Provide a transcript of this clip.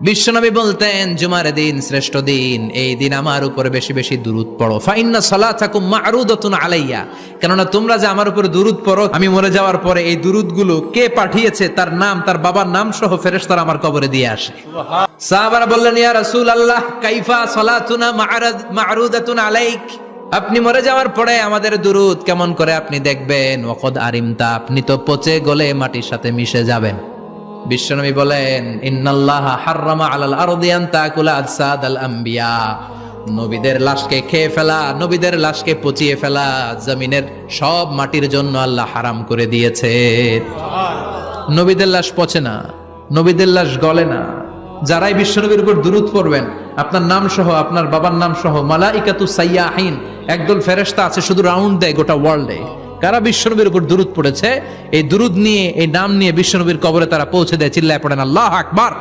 বিশ্বনবী বলতেন জুমার দিন শ্রেষ্ঠ দিন, এই দিন আমার উপরে বেশি বেশি দুরূদ পড়ো। ফাইন্না সালাতাকুম মা'রুদাতুন আলাইয়া, কেননা তোমরা যে আমার উপরে দুরূদ পড়ো, আমি মরে যাওয়ার পরে এই দুরূদগুলো কে পাঠিয়েছে তার নাম, তার বাবার নাম সহ ফেরেশতারা আমার কবরে দিয়ে আসে। সাহাবারা বললেন, ইয়া রাসূলুল্লাহ কাইফা সালাতুনা মা'রুদাতুন আলাইক, আপনি মরে যাওয়ার পরে আমাদের দুরূদ কেমন করে আপনি দেখবেন? ওয়াকাদ আরিমতা, আপনি তো পচে গলে মাটির সাথে মিশে যাবেন। বিশ্বনবী বলেন, ইন্নাল্লাহা হাররামা আলাল আরদি আন তাকুলা আজসাদাল আম্বিয়া, নবীদের লাশকে খেয়ে ফেলা, নবীদের লাশকে পচিয়ে ফেলা জমিনের সব মাটির জন্য আল্লাহ হারাম করে দিয়েছে। নবীদের লাশ পচে না, নবীদের লাশ গলে না। যারাই বিশ্বনবীর উপর দুরূদ পড়বেন, আপনার নাম সহ, আপনার বাবার নাম সহ, মালাইকাতু সাইয়াহিন, একদল ফেরেশতা আছে শুধু রাউন্ড দেয় গোটা ওয়ার্ল্ডে। কারা বিশ্বনবীর উপর দুরূদ পড়েছে, এই দুরূদ নিয়ে, এই নাম নিয়ে বিশ্বনবীর কবরে তারা পৌঁছে দেয়। চিল্লায় পড়েন আল্লাহু আকবার।